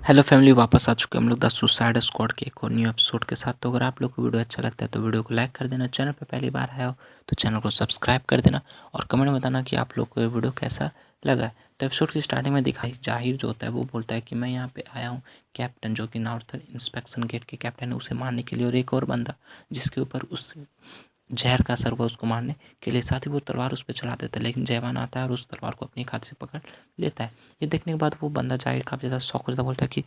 Hello family, वापस आ चुके हम लोग द सुसाइड स्क्वाड के एक और न्यू एपिसोड के साथ। तो अगर आप लोग को वीडियो अच्छा लगता है तो वीडियो को लाइक कर देना, चैनल पे पहली बार आया हो तो चैनल को सब्सक्राइब कर देना और कमेंट में बताना कि आप लोग को ये वीडियो कैसा लगा है। तो एपिसोड की स्टार्टिंग में दिखाई जाहिर जो होता है वो बोलता है कि मैं यहाँ पे आया हूँ कैप्टन, जो कि नॉर्थर्न इंस्पेक्शन गेट के कैप्टन है, उसे मारने के लिए, और एक और बंदा जिसके ऊपर उस जहर का असर हुआ उसको मारने के लिए। साथ ही वो तलवार उस पर चला देता है, लेकिन जयवान आता है और उस तलवार को अपने हाथ से पकड़ लेता है। ये देखने के बाद वो बंदा जाहिर काफ़ी ज़्यादा शौक हो जाता है, बोलता है कि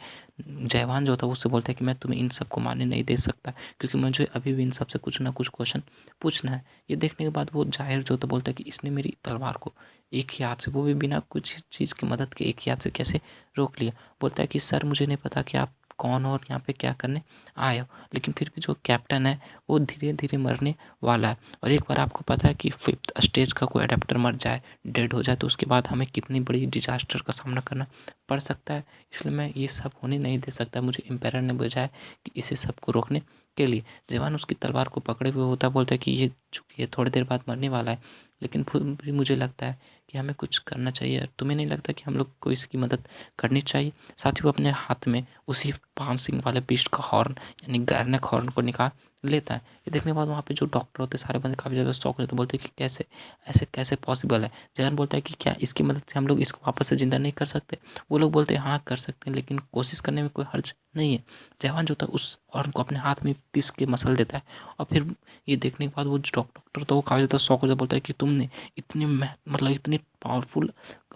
जयवान जो होता है उससे बोलता है कि मैं तुम्हें इन सबको मारने नहीं दे सकता, क्योंकि मुझे अभी भी इन सब से कुछ ना कुछ क्वेश्चन पूछना है। ये देखने के बाद वो जाहिर जो होता है बोलता है कि इसने मेरी तलवार को एक ही हाथ से, वो भी बिना कुछ चीज़ की मदद के, एक ही हाथ से कैसे रोक लिया। बोलता है कि सर मुझे नहीं पता कि आप कौन हो और यहाँ पे क्या करने आए हो, लेकिन फिर भी जो कैप्टन है वो धीरे धीरे मरने वाला है। और एक बार आपको पता है कि 5th स्टेज का कोई अडेप्टर मर जाए, डेड हो जाए, तो उसके बाद हमें कितनी बड़ी डिजास्टर का सामना करना पड़ सकता है। इसलिए मैं ये सब होने नहीं दे सकता। मुझे एम्पायर ने भेजा है कि इसे सबको रोकने के लिए। जवान उसकी तलवार को पकड़े हुए होता है, बोलता है कि ये चूंकि ये थोड़ी देर बाद मरने वाला है, लेकिन फिर भी मुझे लगता है कि हमें कुछ करना चाहिए। तुम्हें नहीं लगता कि हम लोग को इसकी मदद करनी चाहिए? साथ ही वो अपने हाथ में उसी 5 सिंग वाले बीस्ट का हॉर्न यानी गैरनेक हॉर्न को निकाल लेता है। ये देखने के बाद वहाँ पे जो डॉक्टर होते हैं सारे बंदे काफ़ी ज़्यादा शॉक हो जाते हैं, बोलते हैं कि कैसे, ऐसे कैसे पॉसिबल है। जवान बोलता है कि क्या इसकी मदद से हम लोग इसको वापस से ज़िंदा नहीं कर सकते? वो लोग बोलते हैं हाँ कर सकते हैं, लेकिन कोशिश करने में कोई हर्ज नहीं है। जवान जो था उस हॉर्न को अपने हाथ में पीस के मसल देता है। और फिर ये देखने के बाद वो जो डॉक्टर था वो काफ़ी ज़्यादा शौक हो जाता है, बोलता है कि तुमने इतने मतलब इतनी पावरफुल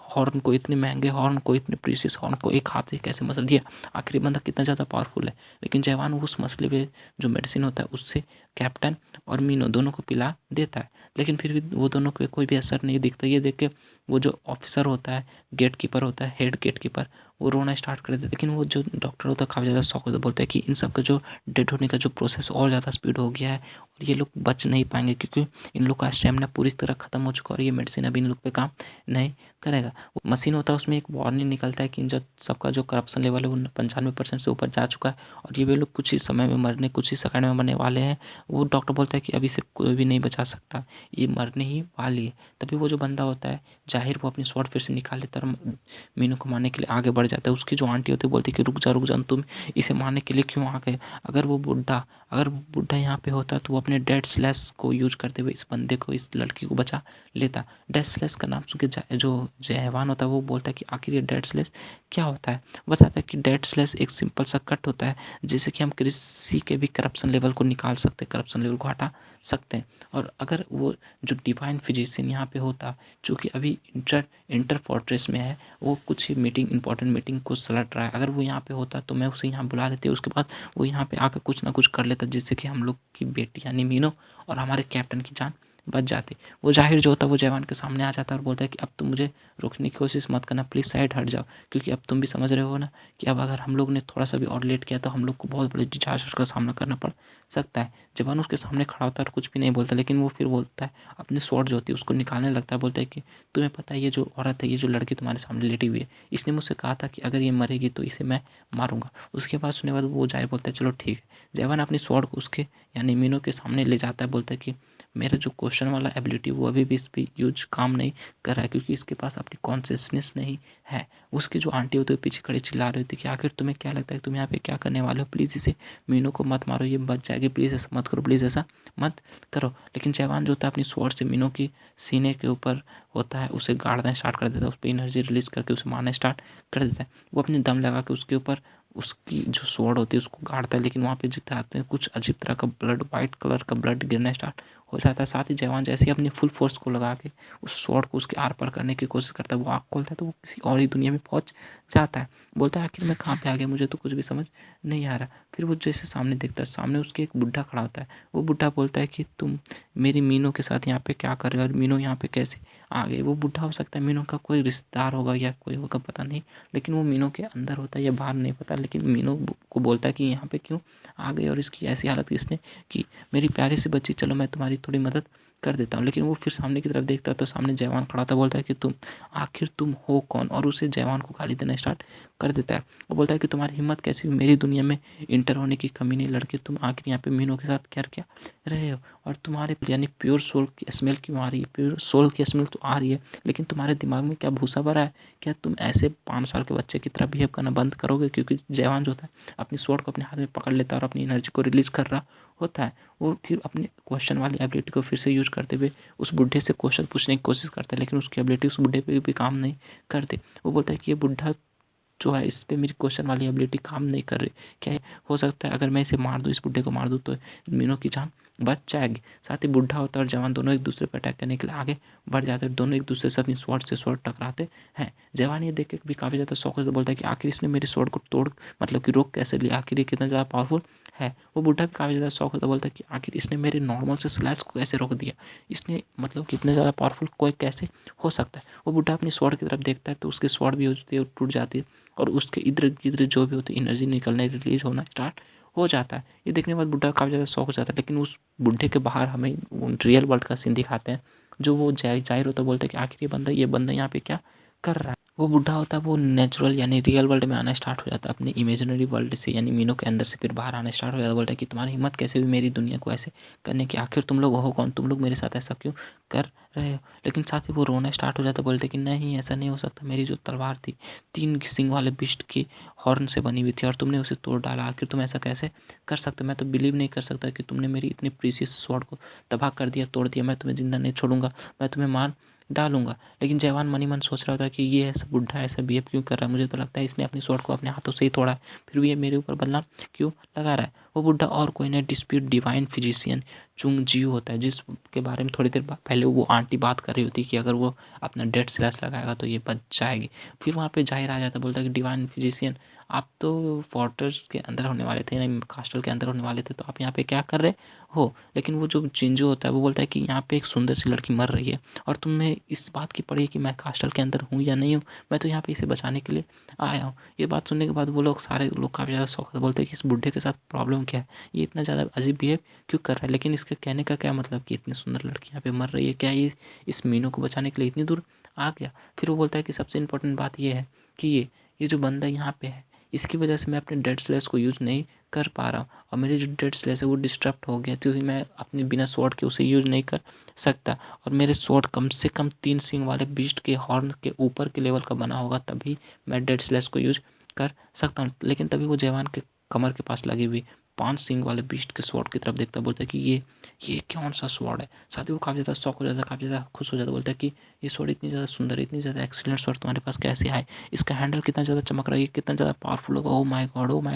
हॉर्न को, इतने महंगे हॉर्न को, इतने प्रीशियस हॉर्न को एक हाथ से कैसे मसल दिया? आखिर ये बंदा कितना ज़्यादा पावरफुल है। लेकिन जवान उस मसले पे जो मेडिसिन होता है उससे कैप्टन और मीनो दोनों को पिला देता है, लेकिन फिर भी वो दोनों पे कोई भी असर नहीं दिखता। ये देख के वो जो ऑफिसर होता है, गेट कीपर होता है, हेड गेट कीपर, वो रोना स्टार्ट कर देता है। लेकिन वो जो डॉक्टर होता है काफ़ी ज़्यादा शौक होता है, बोलता है कि इन सब का जो डेड होने का जो प्रोसेस और ज़्यादा स्पीड हो गया है और ये लोग बच नहीं पाएंगे, क्योंकि इन लोग का स्टेमिना पूरी तरह ख़त्म हो चुका है और ये मेडिसिन अभी इन लोग पे काम नहीं करेगा। वो मशीन होता है उसमें एक वार्निंग निकलता है कि इन जो सबका जो करप्शन लेवल है वो 95% से ऊपर जा चुका है और ये वे लोग कुछ ही समय में मरने, कुछ ही सेकंड में मरने वाले हैं। वो डॉक्टर बोलता है कि अभी से कोई भी नहीं बचा सकता, ये मरने ही वाली है। तभी वो जो बंदा होता है जाहिर, वो अपनी स्वॉर्ड फिर से निकाल लेता है और मीनू को मारने के लिए आगे बढ़ जाता है। उसकी जो आंटी होती है बोलती है कि रुक जा, तुम इसे मारने के लिए क्यों आ गए? अगर वो बुढ़ा यहाँ पे होता तो वो अपने डेड स्लैश को यूज करते हुए इस बंदे को, इस लड़की को बचा लेता। डेड स्लैश का नाम सुन के जो जयवान होता है वो बोलता है कि आखिर ये डेड स्लैश क्या होता है? बताता है कि डेड स्लैश एक सिंपल सा कट होता है जिससे कि हम किसी के भी करप्शन लेवल को निकाल सकते हैं, करप्शन लेवल को हटा सकते हैं। और अगर वो जो डिवाइन फिजिशियन यहाँ पे होता, चूँकि अभी इंटर फोर्ट्रेस में है, वो कुछ ही मीटिंग, इंपॉर्टेंट मीटिंग को सलट रहा है, अगर वो यहाँ पे होता तो मैं उसे यहाँ बुला लेती। उसके बाद वो यहाँ पे आकर कुछ ना कुछ कर लेता जिससे कि हम लोग की बेटी यानी मीनो और हमारे कैप्टन की जान बच जाती। वो जाहिर जो होता है वो जवान के सामने आ जाता है और बोलता है कि अब तुम मुझे रोकने की कोशिश मत करना, प्लीज़ साइड हट जाओ, क्योंकि अब तुम भी समझ रहे हो ना कि अब अगर हम लोग ने थोड़ा सा भी और लेट किया तो हम लोग को बहुत बड़े डिजास्टर का सामना करना पड़ सकता है। जवान उसके सामने खड़ा होता है और कुछ भी नहीं बोलता, लेकिन वो फिर बोलता है, अपनी स्वॉर्ड जो होती है उसको निकालने लगता है। बोलता है कि तुम्हें पता है ये जो औरत है, ये जो लड़की तुम्हारे सामने लेटी हुई है, इसने मुझसे कहा था कि अगर ये मरेगी तो इसे मैं मारूंगा। उसके बाद सुनने के बाद वो जाहिर बोलता है चलो ठीक है। जवान अपनी स्वॉर्ड को उसके यानी मीनू के सामने ले जाता है, बोलता है कि मेरा जो क्वेश्चन वाला एबिलिटी वो अभी भी इस पर यूज काम नहीं कर रहा है, क्योंकि इसके पास अपनी कॉन्शियसनेस नहीं है। उसकी जो आंटी होती है पीछे खड़ी चिल्ला रही थी कि आखिर तुम्हें क्या लगता है तुम यहाँ पे क्या करने वाले हो? प्लीज़ इसे, मीनू को मत मारो, ये बच जाएगी, प्लीज़ ऐसा मत करो, प्लीज़ ऐसा मत करो। लेकिन जवान जो होता है अपनी स्वॉर्ड से मीनू की सीने के ऊपर होता है उसे गाड़ना स्टार्ट कर देता है, उस पर एनर्जी रिलीज करके उसे मारना स्टार्ट कर देता है। वो अपनी दम लगा के उसके ऊपर उसकी जो स्वॉर्ड होती है उसको गाड़ता है, लेकिन वहाँ पे जितने आते हैं कुछ अजीब तरह का ब्लड, वाइट कलर का ब्लड गिरना स्टार्ट हो जाता है। साथ ही जवान जैसे ही अपनी फुल फोर्स को लगा के उस स्वॉर्ड को उसके आर पार करने की कोशिश करता है, वो आँख खोलता है तो वो किसी और ही दुनिया में पहुँच जाता है। बोलता है आखिर मैं कहाँ पे आ गया, मुझे तो कुछ भी समझ नहीं आ रहा। फिर वो जैसे सामने देखता है, सामने उसके एक बुढ़ा खड़ा होता है। वो बुढ़ा बोलता है कि तुम मेरी मीनू के साथ यहाँ पे क्या कर रहे हो और मीनू यहाँ पे कैसे आ गई? वो बुढ़ा हो सकता है मीनू का कोई रिश्तेदार होगा या कोई होगा पता नहीं, लेकिन वो मीनू के अंदर होता है या बाहर नहीं पता, लेकिन मीनू को बोलता है कि यहाँ पे क्यों आ गई और इसकी ऐसी हालत किसने की? मेरी प्यारी सी बच्ची, चलो मैं तुम्हारी थोड़ी मदद कर देता हूँ। लेकिन वो फिर सामने की तरफ देखता है तो सामने जयवान खड़ा था, बोलता है कि तुम हो कौन, और उसे जयवान को गाली देना स्टार्ट कर देता है। वो बोलता है कि तुम्हारी हिम्मत कैसी हुई, मेरी दुनिया में इंटर होने की कमी नहीं लड़के, तुम आखिर यहाँ पे मीनों के साथ क्या क्या रहे हो, और तुम्हारे यानी प्योर सोल की स्मेल क्यों आ रही है, प्योर सोल की स्मेल तो आ रही है, लेकिन तुम्हारे दिमाग में क्या भूसा भरा है, क्या तुम ऐसे 5 साल के बच्चे की तरह बिहेव करना बंद करोगे। क्योंकि जयवान जो होता है अपनी स्वॉर्ड को अपने हाथ में पकड़ लेता है और अपनी एनर्जी को रिलीज कर रहा होता है। वो फिर अपने क्वेश्चन वाली एबिलिटी को फिर से यूज करते हुए उस बुढ़े से क्वेश्चन पूछने की कोशिश करता है, लेकिन उसकी एबिलिटी उस बुढ़े पे भी काम नहीं करती। वो बोलता है कि ये बुढ़ा जो है इस पे मेरी क्वेश्चन वाली एबिलिटी काम नहीं कर रही, क्या हो सकता है अगर मैं इसे मार दूँ, इस बुढ़े को मार दूँ तो मीनों की जान बच जाएगी। साथ ही बुढ़ा होता है और जवान दोनों एक दूसरे पर अटैक करने के लिए आगे बढ़ जाते हैं। दोनों एक दूसरे से अपनी स्वॉर्ड से स्वॉर्ड टकराते हैं। जवान ये देख के भी काफ़ी ज़्यादा शौक से बोलता है कि आखिर इसने मेरे स्वॉर्ड को तोड़ मतलब कि रोक कैसे लिया, आखिर ये कितना ज़्यादा पावरफुल है। वो बुढ़ा भी काफ़ी ज़्यादा शौक होता बोलता है कि आखिर इसने मेरे नॉर्मल से स्लैश को कैसे रोक दिया, इसने मतलब कितने ज़्यादा पावरफुल कोई कैसे हो सकता है। वो बुढ़ा अपनी स्वॉर्ड की तरफ देखता है तो उसकी स्वॉर्ड भी होती है टूट जाती है और उसके इधर गिधर जो भी होती है एनर्जी निकलने रिलीज होना स्टार्ट हो जाता है। ये देखने के बाद बुढ़ा काफ़ी ज़्यादा शौक हो जाता है। लेकिन उस बुढ़े के बाहर हमें रियल वर्ल्ड का सीन दिखाते हैं, जो वो जाहिर होता है, बोलता है कि आखिर ये बंदा यहाँ पे क्या कर रहा है। वो बुढ़ा होता है वो नेचुरल यानी रियल वर्ल्ड में आना स्टार्ट हो जाता है, अपने इमेजिनरी वर्ल्ड से यानी मीनों के अंदर से फिर बाहर आना स्टार्ट हो जाता है। बोलता है कि तुम्हारी हिम्मत कैसे हुई मेरी दुनिया को ऐसे करने की, आखिर तुम लोग हो कौन, तुम लोग मेरे साथ ऐसा क्यों कर रहे हो। लेकिन साथ ही वो रोना स्टार्ट हो जाता है, बोलते कि नहीं ऐसा नहीं हो सकता, मेरी जो तलवार थी 3 सिंग वाले बिस्ट की हॉर्न से बनी हुई थी और तुमने उसे तोड़ डाला, आखिर तुम ऐसा कैसे कर सकते। मैं तो बिलीव नहीं कर सकता कि तुमने मेरी इतनी प्रीशियस स्वॉर्ड को तबाह कर दिया, तोड़ दिया। मैं तुम्हें जिंदा नहीं छोड़ूंगा, मैं तुम्हें मार डालूंगा। लेकिन जयवान मन ही मन सोच रहा था कि ये ऐसा बुढ़ा ऐसा बिहेव क्यों कर रहा है, मुझे तो लगता है इसने अपनी स्वॉर्ड को अपने हाथों से ही तोड़ा है, फिर भी ये मेरे ऊपर बदला क्यों लगा रहा है। वो बुढ़ा और कोई नहीं डिस्प्यूट डिवाइन फिजिशियन चुंग जियो होता है, जिसके बारे में थोड़ी देर पहले वो आंटी बात कर रही होती है कि अगर वो अपना डेड स्लैश लगाएगा तो ये बच जाएगी। फिर वहाँ पे जाहिर आ जाता है, बोलता है कि डिवाइन फिजिशियन आप तो फोर्ट्रेस के अंदर होने वाले थे, नहीं कास्टल के अंदर होने वाले थे, तो आप यहाँ पे क्या कर रहे हो। लेकिन वो जो चिंजो होता है वो बोलता है कि यहाँ पे एक सुंदर सी लड़की मर रही है और तुम्हें इस बात की पड़ी है कि मैं कास्टल के अंदर हूँ या नहीं हूँ, मैं तो यहाँ पे इसे बचाने के लिए आया हूँ। ये बात सुनने के बाद वो लोग सारे लोग काफ़ी ज़्यादा शौक बोलते हैं कि इस बुढ़े के साथ प्रॉब्लम क्या है, ये इतना ज़्यादा अजीब बिहेव क्यों कर रहा है। लेकिन इसके कहने का क्या मतलब कि इतनी सुंदर लड़की यहाँ पे मर रही है, क्या ये इस मीनू को बचाने के लिए इतनी दूर आ गया। फिर वो बोलता है कि सबसे इम्पोर्टेंट बात ये है कि ये जो बंदा यहाँ पे है इसकी वजह से मैं अपने डेड स्लैश को यूज़ नहीं कर पा रहा हूँ और मेरी जो डेड स्लैश है वो डिस्टर्ब हो गया, क्योंकि मैं अपने बिना स्वॉर्ड के उसे यूज़ नहीं कर सकता। और मेरे स्वॉर्ड कम से कम 3 सिंग वाले बीस्ट के हॉर्न के ऊपर के लेवल का बना होगा, तभी मैं डेड स्लैश को यूज कर सकता हूँ। लेकिन तभी वो जवान के कमर के पास लगी हुई 5 सिंग वाले बीस्ट के स्वॉर्ड की तरफ देखता है, बोलता है कि ये कौन सा स्वॉर्ड है। साथ ही वो काफ़ी ज़्यादा शौक हो जाता है, काफ़ी ज़्यादा खुश हो जाता है, बोलता है कि ये स्वॉर्ड इतनी ज़्यादा सुंदर, इतनी ज़्यादा एक्सीलेंट स्वॉर्ड तुम्हारे पास कैसे आए, इसका हैंडल कितना ज़्यादा चमक रहा है, ये कितना ज़्यादा पावरफुल होगा। ओ माय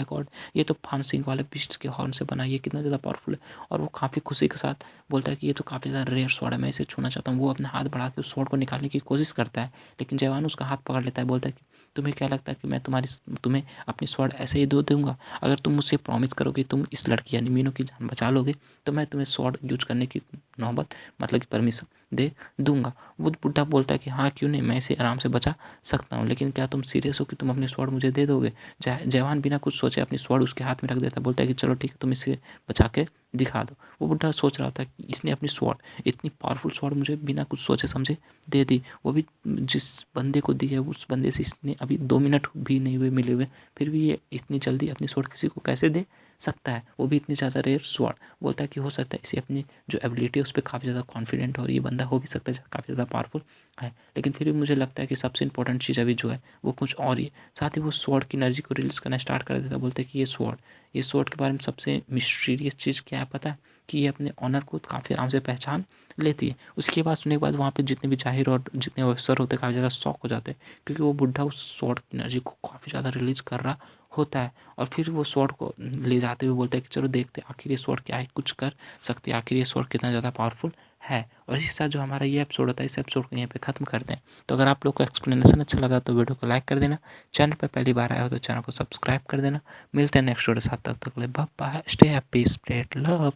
गॉड, ये तो 5 सिंग वाले बीस्ट के हॉर्न से बना, ये कितना ज़्यादा पावरफुल है। और वो काफ़ी खुशी के साथ बोलता है कि ये तो काफ़ी ज़्यादा रेयर स्वॉर्ड है, मैं इसे छूना चाहता हूँ। वो अपना हाथ बढ़ा के उस स्वॉर्ड को निकालने की कोशिश करता है, लेकिन जवान उसका हाथ पकड़ लेता है, बोलता है कि तुम्हें क्या लगता है कि मैं तुम्हें अपनी स्वॉर्ड ऐसे ही दे दूंगा। अगर तुम मुझसे प्रॉमिस करोगे तुम इस लड़की यानी मीनू की जान बचा लोगे तो मैं तुम्हें स्वॉर्ड यूज करने की नौबत मतलब कि परमिशन दे दूंगा। वो बुढ़ा बोलता है कि हाँ क्यों नहीं, मैं इसे आराम से बचा सकता हूँ, लेकिन क्या तुम सीरियस हो कि तुम अपनी स्वॉर्ड मुझे दे दोगे। जवान बिना कुछ सोचे अपनी स्वॉर्ड उसके हाथ में रख देता, बोलता है कि चलो ठीक है तुम इसे बचा के दिखा दो। वो बुढ़ा सोच रहा था कि इसने अपनी स्वॉर्ड इतनी पावरफुल स्वॉर्ड मुझे बिना कुछ सोचे समझे दे दी, वो भी जिस बंदे को दी है उस बंदे से इसने अभी 2 मिनट भी नहीं हुए मिले हुए, फिर भी ये इतनी जल्दी अपनी स्वॉर्ड किसी को कैसे दे सकता है, वो भी इतनी ज़्यादा रेयर स्वॉर्ड। बोलता है कि हो सकता है इसे अपनी जो एबिलिटी है उस पर काफ़ी ज़्यादा कॉन्फिडेंट और ये बंदा हो भी सकता है काफ़ी ज़्यादा पावरफुल है, लेकिन फिर भी मुझे लगता है कि सबसे इंपॉर्टेंट चीज़ अभी जो है वो कुछ और ही है। साथ ही वो स्वॉर्ड की एनर्जी को रिलीज करना स्टार्ट कर देता है, बोलते हैं कि ये स्वॉर्ड के बारे में सबसे मिस्टीरियस चीज़ क्या है पता है कि ये अपने ऑनर को काफ़ी आराम से पहचान लेती है। उसके बाद सुनने के बाद वहाँ पे जितने भी जाहिर और जितने अफसर होते हैं काफ़ी ज़्यादा शॉक हो जाते हैं, क्योंकि वो बुढ़ा उस स्वॉर्ड की एनर्जी को काफ़ी ज़्यादा रिलीज कर रहा होता है। और फिर वो स्वॉर्ड को ले जाते हुए बोलते हैं कि चलो देखते हैं आखिर ये स्वॉर्ड क्या है, कुछ कर सकते हैं, आखिर ये स्वॉर्ड कितना ज़्यादा पावरफुल है। और इसी के साथ जो हमारा ये एपिसोड होता है इस एपिसोड को यहीं पे ख़त्म करते हैं। तो अगर आप लोग को एक्सप्लेनेशन अच्छा लगा तो वीडियो को लाइक कर देना, चैनल पर पहली बार आया हो तो चैनल को सब्सक्राइब कर देना। मिलते हैं नेक्स्ट वीडियो साथ, तक ले bye bye, stay happy, spread love.